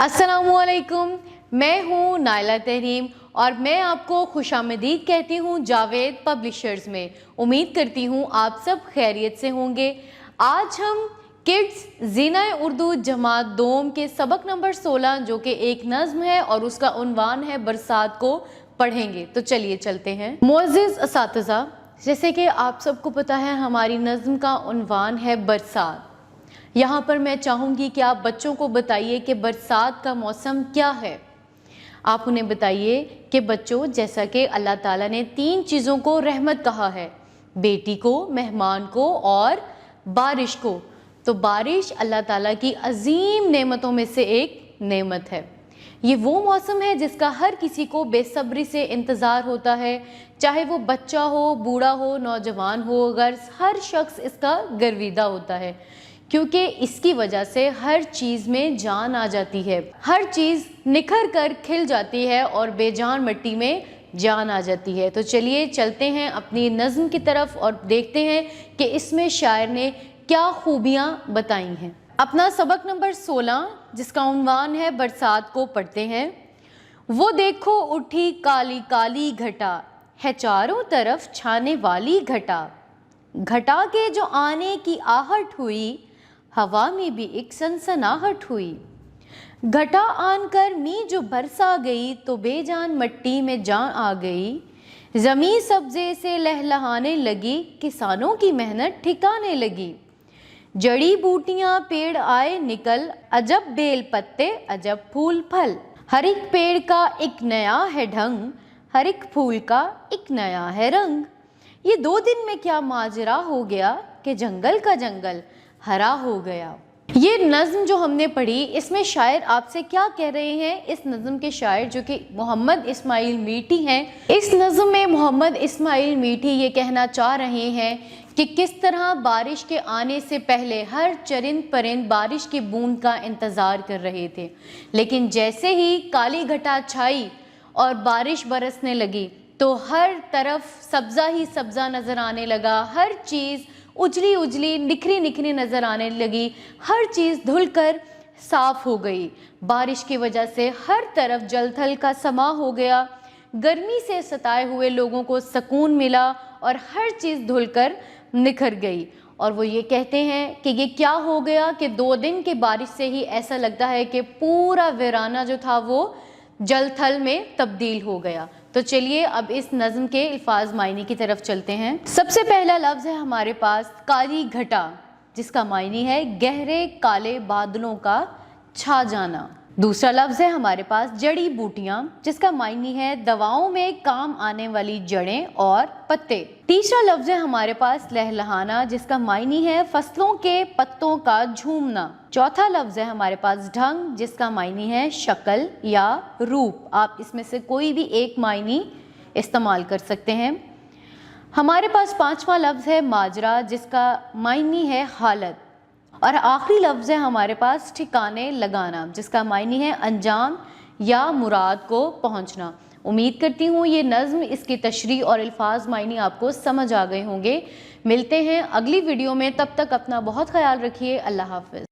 अस्सलामुअलैकुम, मैं हूँ नाइला तहरीम और मैं आपको खुशामदीद कहती हूँ जावेद पब्लिशर्स में। उम्मीद करती हूँ आप सब खैरियत से होंगे। आज हम किड्स ज़ीना उर्दू जमात दोम के सबक नंबर 16 जो कि एक नज़्म है और उसका उन्वान है बरसात को पढ़ेंगे। तो चलिए चलते हैं। मुअज़्ज़िज़ असातिज़ा, जैसे कि आप सबको पता है हमारी नज़्म का उन्वान है बरसात। यहाँ पर मैं चाहूँगी कि आप बच्चों को बताइए कि बरसात का मौसम क्या है। आप उन्हें बताइए कि बच्चों, जैसा कि अल्लाह ताला ने 3 चीज़ों को रहमत कहा है, बेटी को, मेहमान को और बारिश को। तो बारिश अल्लाह ताला की अजीम नेमतों में से एक नेमत है। ये वो मौसम है जिसका हर किसी को बेसब्री से इंतज़ार होता है, चाहे वो बच्चा हो, बूढ़ा हो, नौजवान हो, अगर हर शख्स इसका गर्विदा होता है, क्योंकि इसकी वजह से हर चीज़ में जान आ जाती है, हर चीज़ निखर कर खिल जाती है और बेजान मिट्टी में जान आ जाती है। तो चलिए चलते हैं अपनी नज़्म की तरफ और देखते हैं कि इसमें शायर ने क्या खूबियाँ बताई हैं। अपना सबक नंबर 16 जिसका उन्वान है बरसात को पढ़ते हैं। वो देखो उठी काली काली घटा, है चारों तरफ छाने वाली घटा, घटा के जो आने की आहट हुई, हवा में भी एक सनसनाहट हुई। घटा आन कर मी जो बरसा गई, तो बेजान मट्टी में जान आ गई। ज़मीं सब्ज़े से लहलहाने लगी, किसानों की मेहनत ठिकाने लगी। जड़ी बूटियाँ पेड़ आए निकल, अजब बेल पत्ते अजब फूल फल। हर एक पेड़ का एक नया है ढंग, हर एक फूल का एक नया है रंग। ये 2 दिन में क्या माजरा हो गया कि जंगल का जंगल हरा हो गया। ये नज़्म जो हमने पढ़ी, इसमें शायर आपसे क्या कह रहे हैं? इस नज़्म के शायर जो कि मोहम्मद इस्माइल मीठी हैं, इस नज़्म में मोहम्मद इस्माइल मीठी ये कहना चाह रहे हैं कि किस तरह बारिश के आने से पहले हर चरिंद परिंद बारिश की बूंद का इंतज़ार कर रहे थे, लेकिन जैसे ही काली घटा छाई और बारिश बरसने लगी तो हर तरफ सब्ज़ा ही सब्ज़ा नज़र आने लगा। हर चीज़ उजली उजली निखरी निखरी नज़र आने लगी, हर चीज़ धुलकर साफ़ हो गई। बारिश की वजह से हर तरफ जल थल का समा हो गया, गर्मी से सताए हुए लोगों को सुकून मिला और हर चीज़ धुलकर निखर गई। और वो ये कहते हैं कि ये क्या हो गया कि 2 दिन की बारिश से ही ऐसा लगता है कि पूरा वीराना जो था वो जल थल में तब्दील हो गया। तो चलिए अब इस नज़्म के अल्फाज मायने की तरफ चलते हैं। सबसे पहला लफ्ज़ है हमारे पास काली घटा, जिसका मायने है गहरे काले बादलों का छा जाना। दूसरा लफ्ज़ है हमारे पास जड़ी बूटियाँ, जिसका मायने है दवाओं में काम आने वाली जड़ें और पत्ते। तीसरा लफ्ज़ है हमारे पास लहलहाना, जिसका मायने है फसलों के पत्तों का झूमना। चौथा लफ्ज़ है हमारे पास ढंग, जिसका मायने है शक्ल या रूप। आप इसमें से कोई भी एक मायने इस्तेमाल कर सकते हैं। हमारे पास 5वां लफ्ज़ है माजरा, जिसका मायने है हालत। और आखिरी लफ्ज़ है हमारे पास ठिकाने लगाना, जिसका मायने है अंजाम या मुराद को पहुंचना। उम्मीद करती हूँ ये नज़्म, इसकी तशरीह और अल्फाज मायने आपको समझ आ गए होंगे। मिलते हैं अगली वीडियो में, तब तक अपना बहुत ख्याल रखिए। अल्लाह हाफ़िज़।